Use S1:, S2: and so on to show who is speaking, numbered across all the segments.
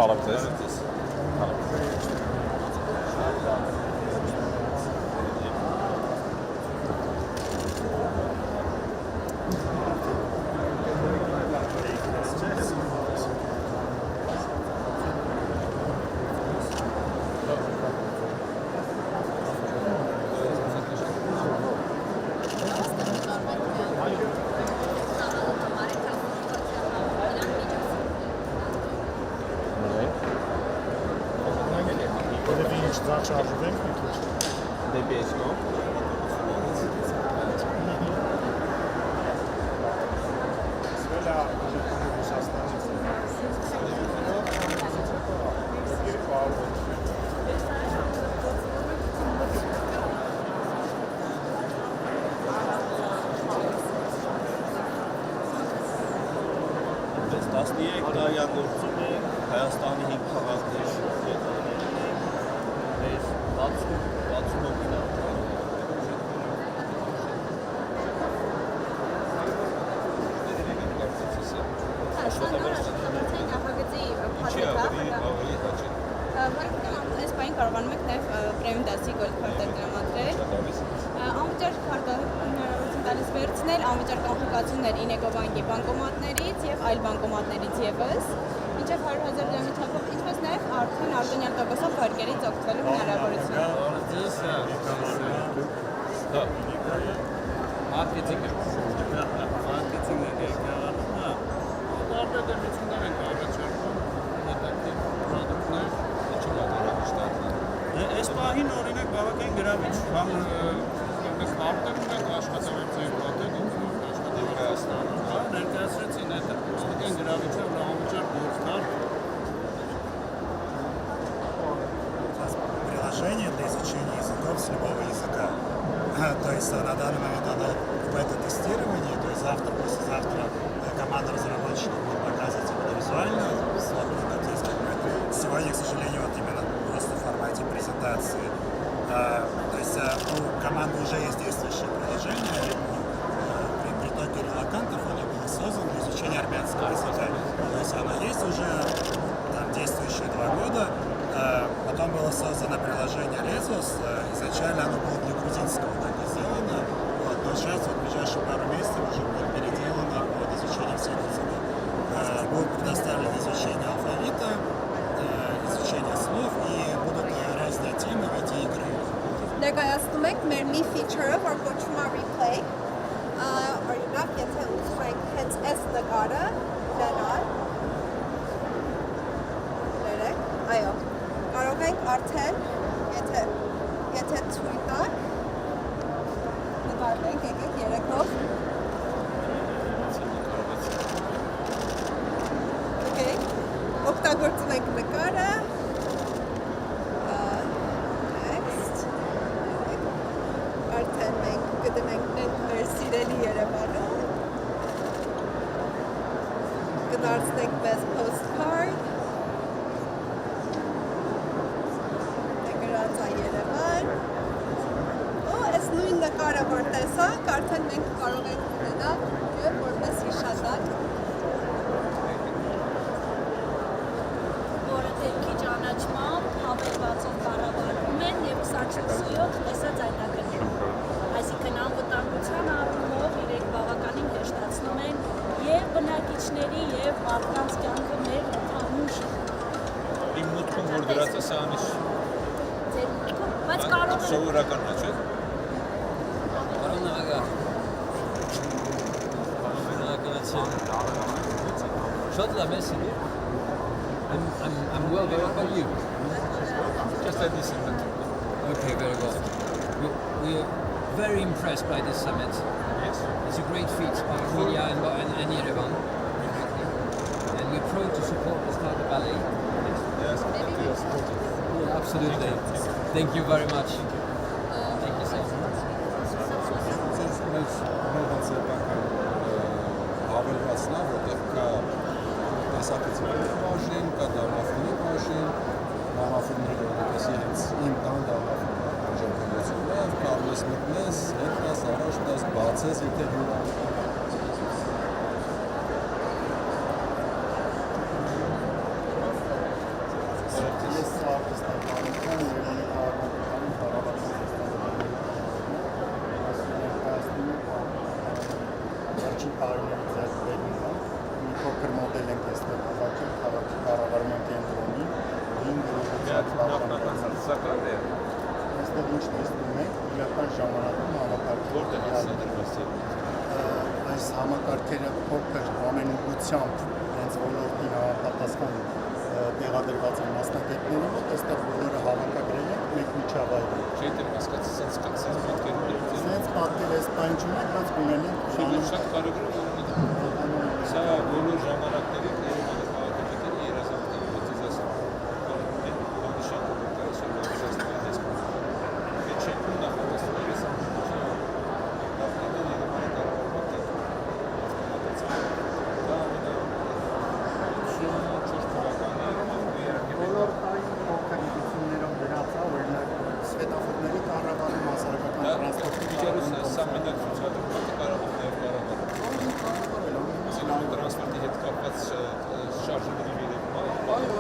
S1: Kalıb tez.
S2: Zachարժվենք մի քիչ։
S1: Դեպի այս կողմ։
S2: Սվելա Ռուսաստանից։
S3: Այս 13 տարեգործում է Հայաստանի 5 քաղաքներ։ 60 հոգին
S4: Այս բային կարողանում եք նաև պրեմիումդասի գոլդ քարտեր տրամադրել։ Անվճար քարտը հնարավորություն տալիս վերցնել, անվճար կանխիկացումներ Ինեգո բանկի բանկոմատներից եւ այլ բանկոմատներից եւս։ Մինչև 100,000 դրամի չափով, ինչպես նաև արդեն արտոնյալ տոկոսով վարկերից օգտվելու հնարավորություն։
S3: Այս պահին օրինակ բավական գրավիչ կամ արտերում ենք աշխատավարձի ներկայացրեցին այդ բավական գրավիչ է անվճար գործ
S2: Приложение для изучения языков с любого языка. То есть на данный момент оно в бета-тестировании, то есть завтра, послезавтра команда разработчиков будет показывать именно визуально, сегодня, к сожалению, вот именно просто в формате презентации. То есть у команды уже есть действующее приложение, при притоке релокантов оно было создано для изучения армянского языка. То есть оно есть уже, там, действующее 2 года. Потом было создано приложение Lezos, изначально оно было для грузинского так и сделано, вот, но сейчас вот, в ближайшие пару месяцев уже будет переделано под изучение всех языков. Будет предоставлено изучение алфавита, изучение слов и будут разные темы в эти игры.
S5: Ներկայացնում ենք մեր մի feature-ը, որ կոչվում է replay։ Օրինակ, եթե ուզում ենք հենց այս նկարը գնալ, այո, կարող ենք արդեն, եթե թույլ տակ, նկարվենք, եկեք երեքով։ Օգտագործում ենք նկարը, արդեն մենք կդնենք մեր սիրելի Երևանում, կդարձնենք մեզ postcard, նույն նկարը որ տեսանք, արդեն մենք կարող ենք ունենալ եւ որպես հիշատակ։
S6: Որը դեպքի ճանաչմամբ հավելվածով կառավարվում են եւ 24/7 տեսած այդակներում։ Այսինքն անվտանգության առումով իրենք բավականին հեշտացնում են եւ բնակիչների եւ մարդկանց կյանքը մեր ընդհանուր
S1: Իմ մտքում որ դրած է սա ամիս
S6: բայց կարող է
S1: սովորականն է, չէ՞։
S7: Shotla Messi. I'm well. What about you?
S1: Just a decent.
S7: Okay, very well. We are very impressed by this summit.
S1: Yes.
S7: It's a great feat by Media and Yerevan. And we're proud to support the Startup Ballet.
S1: Yes.
S7: Yeah, absolutely. Thank you very much. Thank you so much.
S8: Հավելվածնա, որտեղ կա տեսակցների բաժին, կա դարմաֆոնի բաժին, դարմաֆոնները որպես իրենց իմ տան դարմաֆոններ, կարող ես մտնես, հետնաս, առաջ տաս, բացես, եթե
S1: Նախնական ծրագրական է։
S9: Այստեղ ինչ տեսնում եք, իրական ժամանակում համակարգ
S1: Որտեղ է սա դրված է։
S9: այս համակարգերը փոքր ամենուղությամբ հենց ոլորտին համապատասխան տեղադրված են մասնագետների մոտ, այստեղ բոլորը հավաքագրել են մեկ միջավայրում։
S1: Չէ՞ դեռ հասկացած սենց պատկերներ։
S9: Սենց պատկեր այս բան չունենք, բայց ունենք
S1: Շատ կարևոր է։ Սա բոլոր ժամանակների Երևանի քաղաքապետերի երազանքն է, ոտիզացիա։ Բանի շենքը կարելի է ոտիզացնել այս կողմը։ Այդ շենքում նախատեսվում է այս ամբողջը Երևանի կառավարման դա
S9: բոլոր տարի փոքր իդություններով դրած է, օրինակ սվետաֆորների կառավարում, հասարակական տրանսպորտի
S1: միջոցը սա մենակ ցուցադրում է կարող է նաև կառավարել։ Տրանսպորտի հետ կապված շարժերի վերևում։
S9: Այո,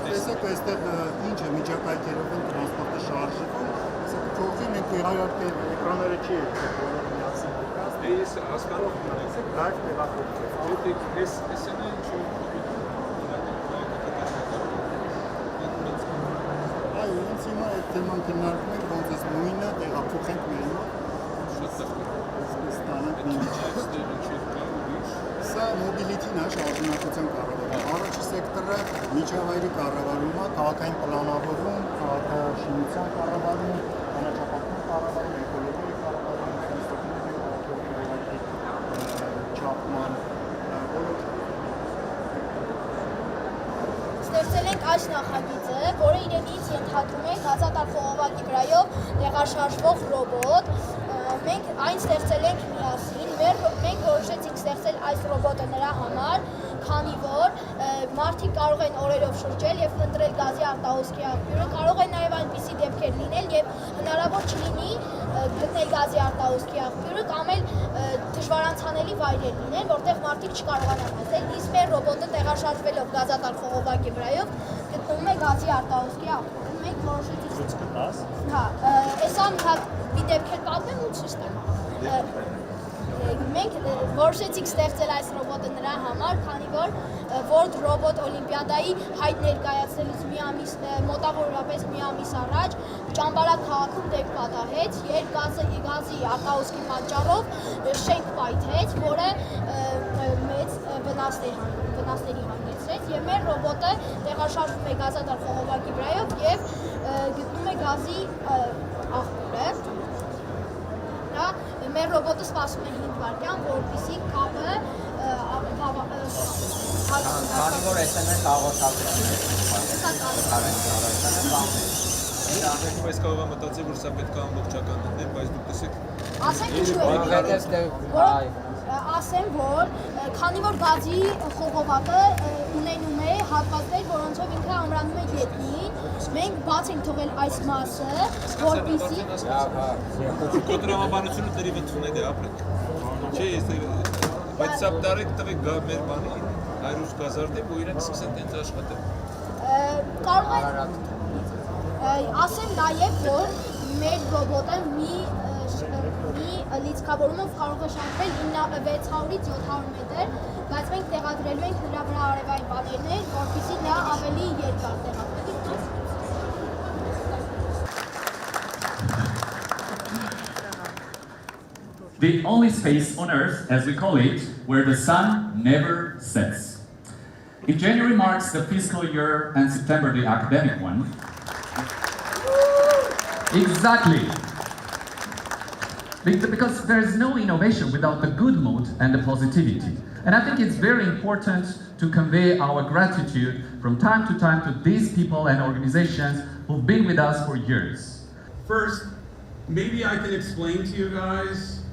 S9: տեսեք, այստեղ ինչ է միջակայքերով են տրանսպորտը շարժվում, ասեք փոխի մենք իհարկե էկրանները չի է բոլորը միասին դրած։
S1: Ես հասկանում եմ,
S9: Տեսեք, լայվ տեղափոխվեց։
S1: որտեղ էս է ինչ
S9: Այո, ինձ հիմա այդ թեման քննարկում ենք, ոնց էս նույնը տեղափոխենք մեր մոտ, այսպես տանենք մի միջակ։ Սա մոբիլիթին է, շարժունակության կառավարում։ Առաջի սեկտորը միջավայրի կառավարում է, քաղաքային պլանավորում, քաղաքաշինության կառավարում, անաչափահան կառավարում, էկոլոգիայի կառավարում, քաղաքի չափման բոլոր
S6: Ստեղծել ենք այս նախագիծը, որը իրենից ենթադրում է հազատար խողովակի վրայով տեղաշարժվող ռոբոտ։ Մենք այն ստեղծել ենք միասին, մենք որոշեցինք ստեղծել այս ռոբոտը նրա համար, քանի որ մարդիկ կարող են օրերով շրջել եւ ընտրել գազի արտահոսքի աղբյուրը, կարող են նաեւ այնպիսի դեպքեր լինել եւ հնարավոր չլինի գտնել գազի արտահոսքի աղբյուրը կամ էլ դժվարանցանելի վայրեր լինեն, որտեղ մարդիկ չկարողանան հասնել, իսկ մեր ռոբոտը տեղաշարժվելով գազատար խողովակի վրայով գտնվում է գազի արտահոսքի աղբյուրում։ Մենք որոշեցինք Հա, այսա մի դեպքեր պատմեմ ու ցույց տամ։ Մենք որոշեցինք ստեղծել այս ռոբոտը նրա համար, քանի որ World Robot Օլիմպիադայի հայտ ներկայացնելուց մի ամիս, մոտավորապես մի ամիս առաջ Ճամբարակ քաղաքում դեպք պատահեց, երբ գազի արտահոսքի պատճառով շենք պայթեց, որը մեծ վնասների հանգեցրեց եւ մեր ռոբոտը տեղաշարժվում է գազատար խողովակի վրայով եւ գտնում է գազի աղբյուրը։ Մեր ռոբոտը սպասում է 5 վայրկյան, որպեսզի կապը
S10: Քանի որ SMS հաղորդակցություն
S1: Բայց կարող է մտածել, որ սա պետք է ամբողջական լիներ, բայց դուք տեսեք
S6: ասենք ինչու է ասեմ, որ քանի որ գազի խողովակը ունենում է հատվածներ, որոնցով ինքը ամրանում է գետնին, մենք բաց ենք թողել այս մասը, որպեսզի
S1: Կոտրամաբանությունը դրիվ ընդունել է ապրեք։ Չէ, բայց սա տարեք տվեք մեր բանի 100 գազարդի, որ իրենք սկսեն տենց աշխատել։
S6: կարող է ասեմ նաև, որ մեր ռոբոտը մի լիցքավորումով կարող է շարժվել 600-ից 700 մետր, բայց մենք տեղադրելու ենք նրա վրա արևային պատերներ, որպեսզի նա ավելի երկար տեղադրվի։
S11: The only space on Earth, as we call it, where the sun never sets. If January marks the fiscal year and September the academic one, exactly. Because there is no innovation without the good mood and the positivity. And I think it's very important to convey our gratitude from time to time to these people and organizations who've been with us for years.
S12: First, maybe I can explain to you guys,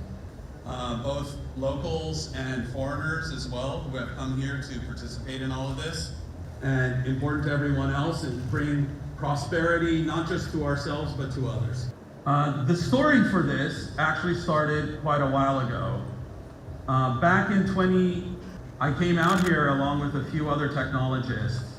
S12: both locals and foreigners as well, who have come here to participate in all of this, and important to everyone else, and bring prosperity not just to ourselves but to others. The story for this actually started quite a while ago. Back in I came out here along with a few other technologists